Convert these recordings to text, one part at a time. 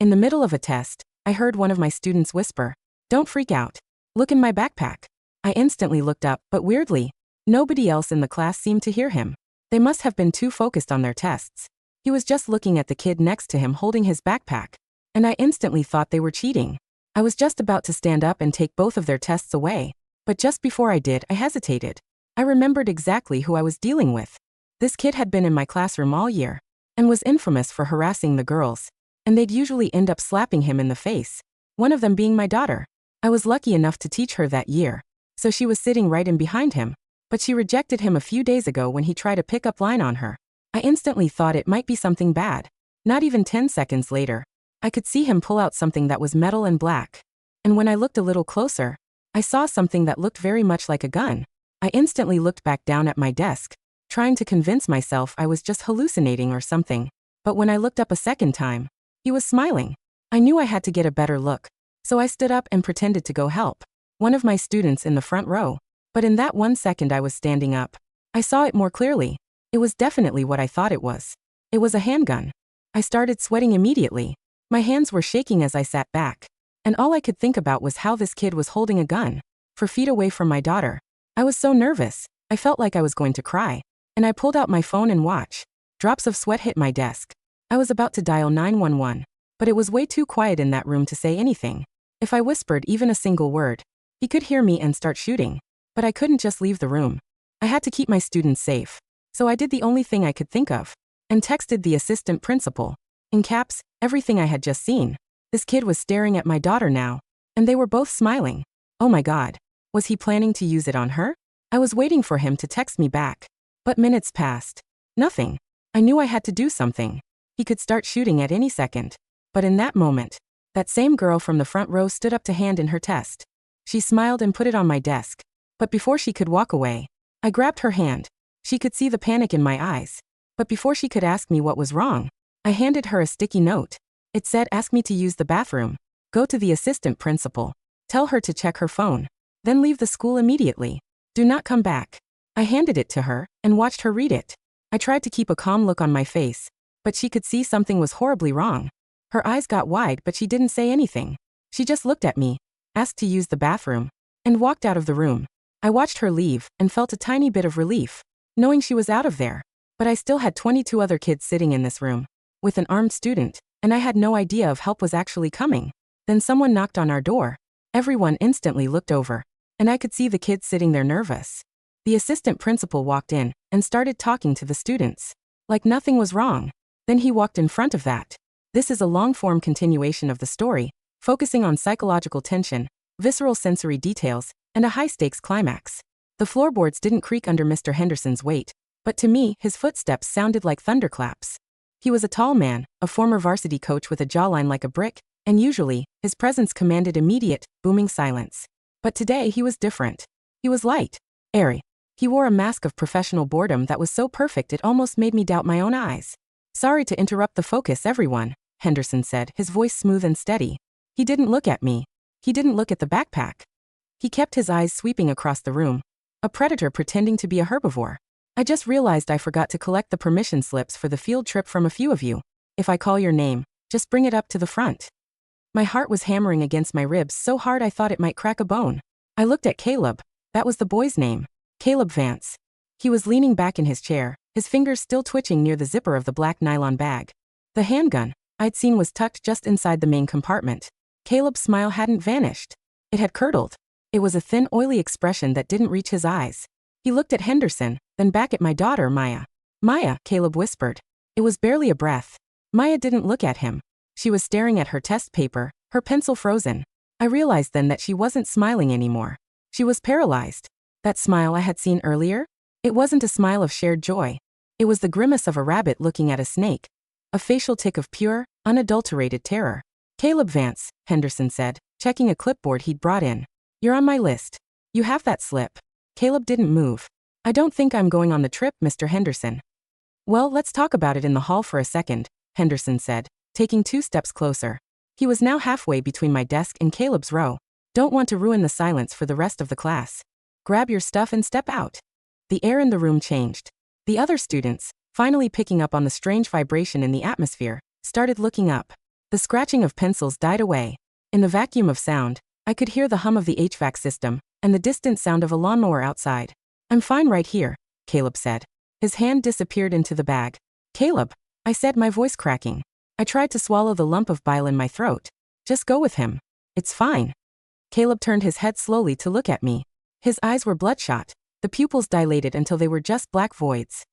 In the middle of a test, I heard one of my students whisper, "Don't freak out. Look in my backpack." I instantly looked up, but weirdly, nobody else in the class seemed to hear him. They must have been too focused on their tests. He was just looking at the kid next to him holding his backpack, and I instantly thought they were cheating. I was just about to stand up and take both of their tests away, but just before I did, I hesitated. I remembered exactly who I was dealing with. This kid had been in my classroom all year, and was infamous for harassing the girls, and they'd usually end up slapping him in the face, one of them being my daughter. I was lucky enough to teach her that year, so she was sitting right in behind him, but she rejected him a few days ago when he tried a pick-up line on her. I instantly thought it might be something bad. Not even 10 seconds later, I could see him pull out something that was metal and black. And when I looked a little closer, I saw something that looked very much like a gun. I instantly looked back down at my desk, trying to convince myself I was just hallucinating or something. But when I looked up a second time, he was smiling. I knew I had to get a better look, so I stood up and pretended to go help one of my students in the front row. But in that 1 second I was standing up, I saw it more clearly. It was definitely what I thought it was. It was a handgun. I started sweating immediately. My hands were shaking as I sat back, and all I could think about was how this kid was holding a gun 4 feet away from my daughter. I was so nervous, I felt like I was going to cry, and I pulled out my phone and watch. Drops of sweat hit my desk. I was about to dial 911, but it was way too quiet in that room to say anything. If I whispered even a single word, he could hear me and start shooting. But I couldn't just leave the room. I had to keep my students safe. So I did the only thing I could think of, and texted the assistant principal. In caps, everything I had just seen. This kid was staring at my daughter now, and they were both smiling. Oh my God. Was he planning to use it on her? I was waiting for him to text me back. But minutes passed. Nothing. I knew I had to do something. He could start shooting at any second. But in that moment, that same girl from the front row stood up to hand in her test. She smiled and put it on my desk. But before she could walk away, I grabbed her hand. She could see the panic in my eyes. But before she could ask me what was wrong, I handed her a sticky note. It said, "Ask me to use the bathroom. Go to the assistant principal. Tell her to check her phone. Then leave the school immediately. Do not come back." I handed it to her and watched her read it. I tried to keep a calm look on my face, but she could see something was horribly wrong. Her eyes got wide, but she didn't say anything. She just looked at me, asked to use the bathroom, and walked out of the room. I watched her leave and felt a tiny bit of relief, knowing she was out of there. But I still had 22 other kids sitting in this room, with an armed student, and I had no idea if help was actually coming. Then someone knocked on our door. Everyone instantly looked over, and I could see the kids sitting there nervous. The assistant principal walked in and started talking to the students, like nothing was wrong. Then he walked in front of that. This is a long-form continuation of the story, focusing on psychological tension, visceral sensory details, and a high-stakes climax. The floorboards didn't creak under Mr. Henderson's weight, but to me, his footsteps sounded like thunderclaps. He was a tall man, a former varsity coach with a jawline like a brick, and usually, his presence commanded immediate, booming silence. But today he was different. He was light, airy. He wore a mask of professional boredom that was so perfect it almost made me doubt my own eyes. "Sorry to interrupt the focus, everyone," Henderson said, his voice smooth and steady. He didn't look at me. He didn't look at the backpack. He kept his eyes sweeping across the room. A predator pretending to be a herbivore. "I just realized I forgot to collect the permission slips for the field trip from a few of you. If I call your name, just bring it up to the front." My heart was hammering against my ribs so hard I thought it might crack a bone. I looked at Caleb. That was the boy's name. Caleb Vance. He was leaning back in his chair, his fingers still twitching near the zipper of the black nylon bag. The handgun I'd seen was tucked just inside the main compartment. Caleb's smile hadn't vanished. It had curdled. It was a thin, oily expression that didn't reach his eyes. He looked at Henderson, then back at my daughter, Maya. "Maya," Caleb whispered. It was barely a breath. Maya didn't look at him. She was staring at her test paper, her pencil frozen. I realized then that she wasn't smiling anymore. She was paralyzed. That smile I had seen earlier? It wasn't a smile of shared joy. It was the grimace of a rabbit looking at a snake. A facial tic of pure, unadulterated terror. "Caleb Vance," Henderson said, checking a clipboard he'd brought in. "You're on my list. You have that slip." Caleb didn't move. "I don't think I'm going on the trip, Mr. Henderson." "Well, let's talk about it in the hall for a second," Henderson said, taking 2 steps closer. He was now halfway between my desk and Caleb's row. "Don't want to ruin the silence for the rest of the class. Grab your stuff and step out." The air in the room changed. The other students, finally picking up on the strange vibration in the atmosphere, started looking up. The scratching of pencils died away. In the vacuum of sound, I could hear the hum of the HVAC system and the distant sound of a lawnmower outside. I'm fine right here, Caleb said. His hand disappeared into the bag. Caleb, I said, my voice cracking. I tried to swallow the lump of bile in my throat. Just go with him. It's fine. Caleb turned his head slowly to look at me. His eyes were bloodshot, the pupils dilated until they were just black voids.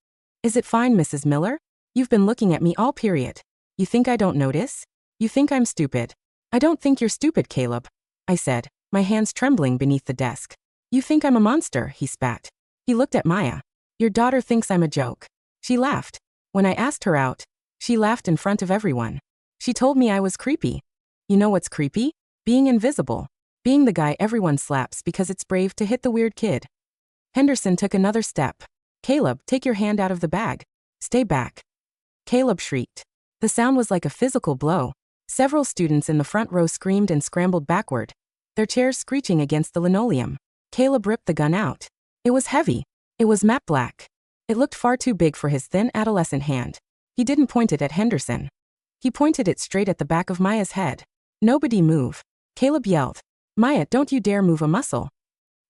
Is it fine, Mrs. Miller? You've been looking at me all period. You think I don't notice? You think I'm stupid? I don't think you're stupid, Caleb, I said, my hands trembling beneath the desk. You think I'm a monster, he spat. He looked at Maya. Your daughter thinks I'm a joke. She laughed. When I asked her out, she laughed in front of everyone. She told me I was creepy. You know what's creepy? Being invisible. Being the guy everyone slaps because it's brave to hit the weird kid. Henderson took another step. Caleb, take your hand out of the bag. Stay back. Caleb shrieked. The sound was like a physical blow. Several students in the front row screamed and scrambled backward, their chairs screeching against the linoleum. Caleb ripped the gun out. It was heavy. It was matte black. It looked far too big for his thin adolescent hand. He didn't point it at Henderson. He pointed it straight at the back of Maya's head. Nobody move. Caleb yelled. Maya, don't you dare move a muscle.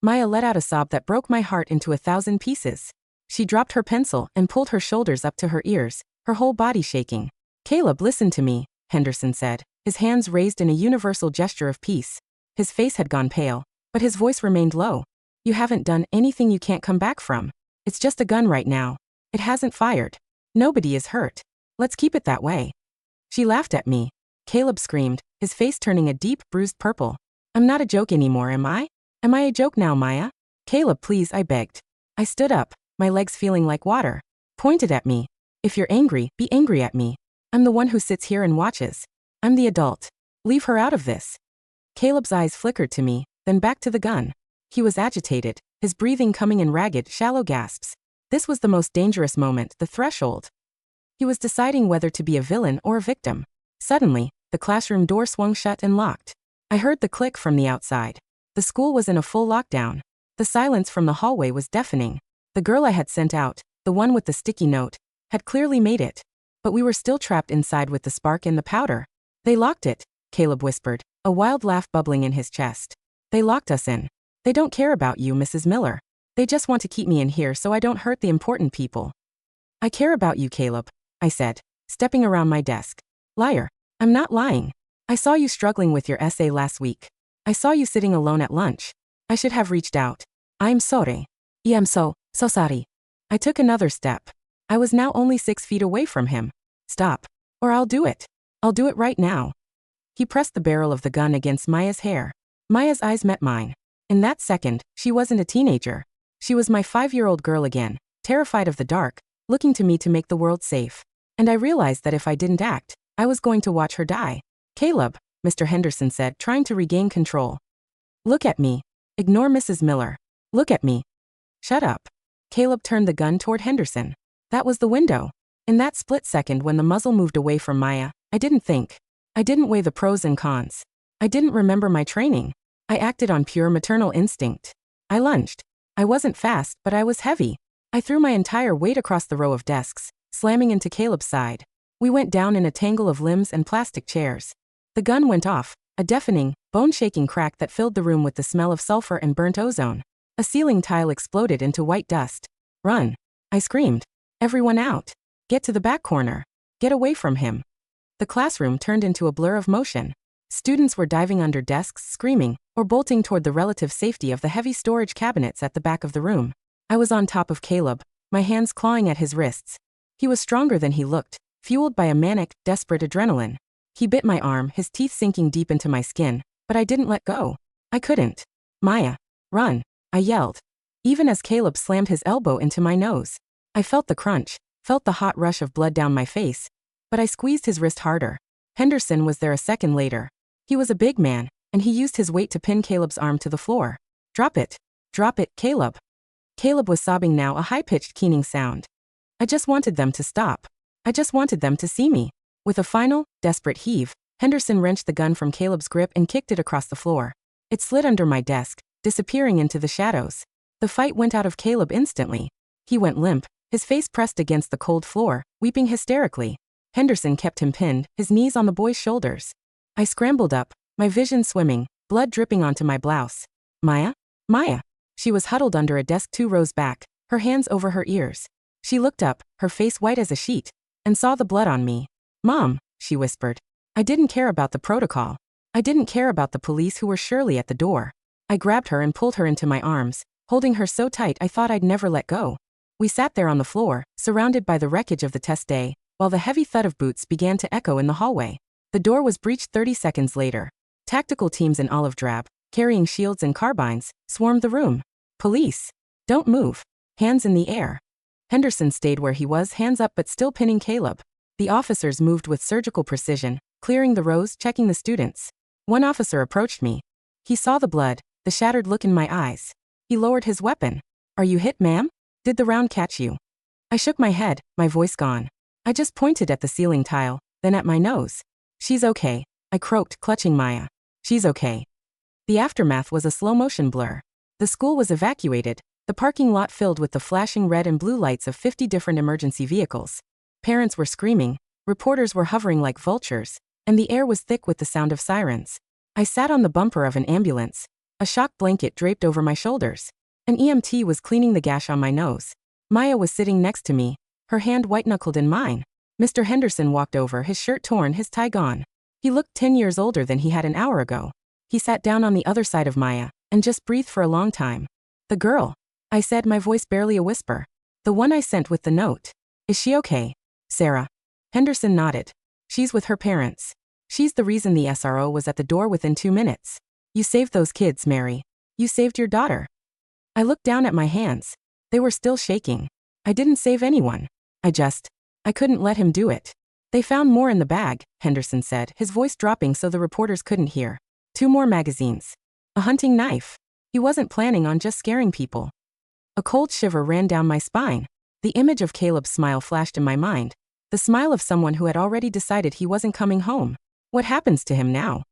Maya let out a sob that broke my heart into 1,000 pieces. She dropped her pencil and pulled her shoulders up to her ears, her whole body shaking. Caleb, listen to me, Henderson said, his hands raised in a universal gesture of peace. His face had gone pale, but his voice remained low. You haven't done anything you can't come back from. It's just a gun right now. It hasn't fired. Nobody is hurt. Let's keep it that way. She laughed at me. Caleb screamed, his face turning a deep, bruised purple. I'm not a joke anymore, am I? Am I a joke now, Maya? Caleb, please, I begged. I stood up, my legs feeling like water. Pointed at me. If you're angry, be angry at me. I'm the one who sits here and watches. I'm the adult. Leave her out of this. Caleb's eyes flickered to me, then back to the gun. He was agitated, his breathing coming in ragged, shallow gasps. This was the most dangerous moment, the threshold. He was deciding whether to be a villain or a victim. Suddenly, the classroom door swung shut and locked. I heard the click from the outside. The school was in a full lockdown. The silence from the hallway was deafening. The girl I had sent out, the one with the sticky note, had clearly made it. But we were still trapped inside with the spark and the powder. They locked it, Caleb whispered, a wild laugh bubbling in his chest. They locked us in. They don't care about you, Mrs. Miller. They just want to keep me in here so I don't hurt the important people. I care about you, Caleb, I said, stepping around my desk. Liar. I'm not lying. I saw you struggling with your essay last week. I saw you sitting alone at lunch. I should have reached out. I'm sorry. I am so sorry. I took another step. I was now only 6 feet away from him. Stop. Or I'll do it. I'll do it right now. He pressed the barrel of the gun against Maya's hair. Maya's eyes met mine. In that second, she wasn't a teenager. She was my 5-year-old girl again, terrified of the dark, looking to me to make the world safe. And I realized that if I didn't act, I was going to watch her die. Caleb, Mr. Henderson said, trying to regain control. Look at me. Ignore Mrs. Miller. Look at me. Shut up. Caleb turned the gun toward Henderson. That was the window. In that split second when the muzzle moved away from Maya, I didn't think. I didn't weigh the pros and cons. I didn't remember my training. I acted on pure maternal instinct. I lunged. I wasn't fast, but I was heavy. I threw my entire weight across the row of desks, slamming into Caleb's side. We went down in a tangle of limbs and plastic chairs. The gun went off, a deafening, bone-shaking crack that filled the room with the smell of sulfur and burnt ozone. A ceiling tile exploded into white dust. Run. I screamed. Everyone out. Get to the back corner. Get away from him. The classroom turned into a blur of motion. Students were diving under desks, screaming, or bolting toward the relative safety of the heavy storage cabinets at the back of the room. I was on top of Caleb, my hands clawing at his wrists. He was stronger than he looked, fueled by a manic, desperate adrenaline. He bit my arm, his teeth sinking deep into my skin, but I didn't let go. I couldn't. Maya, run, I yelled. Even as Caleb slammed his elbow into my nose. I felt the crunch, felt the hot rush of blood down my face, but I squeezed his wrist harder. Henderson was there a second later. He was a big man, and he used his weight to pin Caleb's arm to the floor. Drop it, Caleb. Caleb was sobbing now, a high-pitched keening sound. I just wanted them to stop. I just wanted them to see me. With a final, desperate heave, Henderson wrenched the gun from Caleb's grip and kicked it across the floor. It slid under my desk, disappearing into the shadows. The fight went out of Caleb instantly. He went limp, his face pressed against the cold floor, weeping hysterically. Henderson kept him pinned, his knees on the boy's shoulders. I scrambled up, my vision swimming, blood dripping onto my blouse. Maya? Maya. She was huddled under a desk 2 rows back, her hands over her ears. She looked up, her face white as a sheet, and saw the blood on me. Mom, she whispered. I didn't care about the protocol. I didn't care about the police who were surely at the door. I grabbed her and pulled her into my arms, holding her so tight I thought I'd never let go. We sat there on the floor, surrounded by the wreckage of the test day, while the heavy thud of boots began to echo in the hallway. The door was breached 30 seconds later. Tactical teams in olive drab, carrying shields and carbines, swarmed the room. Police. Don't move. Hands in the air. Henderson stayed where he was, hands up but still pinning Caleb. The officers moved with surgical precision, clearing the rows, checking the students. One officer approached me. He saw the blood, the shattered look in my eyes. He lowered his weapon. Are you hit, ma'am? Did the round catch you? I shook my head, my voice gone. I just pointed at the ceiling tile, then at my nose. She's okay, I croaked, clutching Maya. She's okay. The aftermath was a slow-motion blur. The school was evacuated, the parking lot filled with the flashing red and blue lights of 50 different emergency vehicles. Parents were screaming, reporters were hovering like vultures, and the air was thick with the sound of sirens. I sat on the bumper of an ambulance, a shock blanket draped over my shoulders. An EMT was cleaning the gash on my nose. Maya was sitting next to me, her hand white-knuckled in mine. Mr. Henderson walked over, his shirt torn, his tie gone. He looked 10 years older than he had an hour ago. He sat down on the other side of Maya, and just breathed for a long time. The girl, I said, my voice barely a whisper. The one I sent with the note. Is she okay? Sarah. Henderson nodded. She's with her parents. She's the reason the SRO was at the door within 2 minutes. You saved those kids, Mary. You saved your daughter. I looked down at my hands. They were still shaking. I didn't save anyone. I couldn't let him do it. They found more in the bag, Henderson said, his voice dropping so the reporters couldn't hear. 2 more magazines. A hunting knife. He wasn't planning on just scaring people. A cold shiver ran down my spine. The image of Caleb's smile flashed in my mind. The smile of someone who had already decided he wasn't coming home. What happens to him now?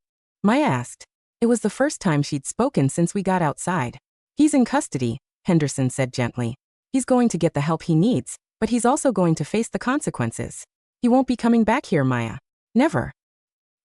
Maya asked. It was the first time she'd spoken since we got outside. He's in custody, Henderson said gently. He's going to get the help he needs, but he's also going to face the consequences. He won't be coming back here, Maya. Never.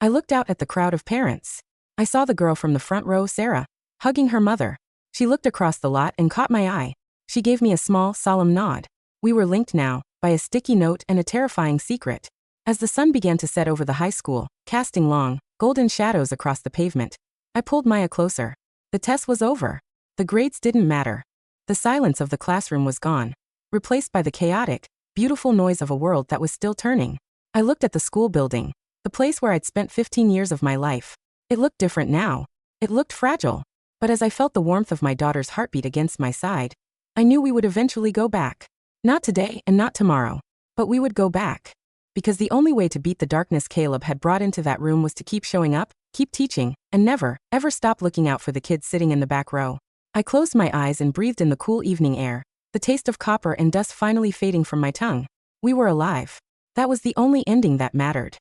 I looked out at the crowd of parents. I saw the girl from the front row, Sarah, hugging her mother. She looked across the lot and caught my eye. She gave me a small, solemn nod. We were linked now, by a sticky note and a terrifying secret. As the sun began to set over the high school, casting long, golden shadows across the pavement, I pulled Maya closer. The test was over. The grades didn't matter. The silence of the classroom was gone, replaced by the chaotic, beautiful noise of a world that was still turning. I looked at the school building, the place where I'd spent 15 years of my life. It looked different now. It looked fragile. But as I felt the warmth of my daughter's heartbeat against my side, I knew we would eventually go back. Not today and not tomorrow, but we would go back. Because the only way to beat the darkness Caleb had brought into that room was to keep showing up, keep teaching, and never, ever stop looking out for the kids sitting in the back row. I closed my eyes and breathed in the cool evening air, the taste of copper and dust finally fading from my tongue. We were alive. That was the only ending that mattered.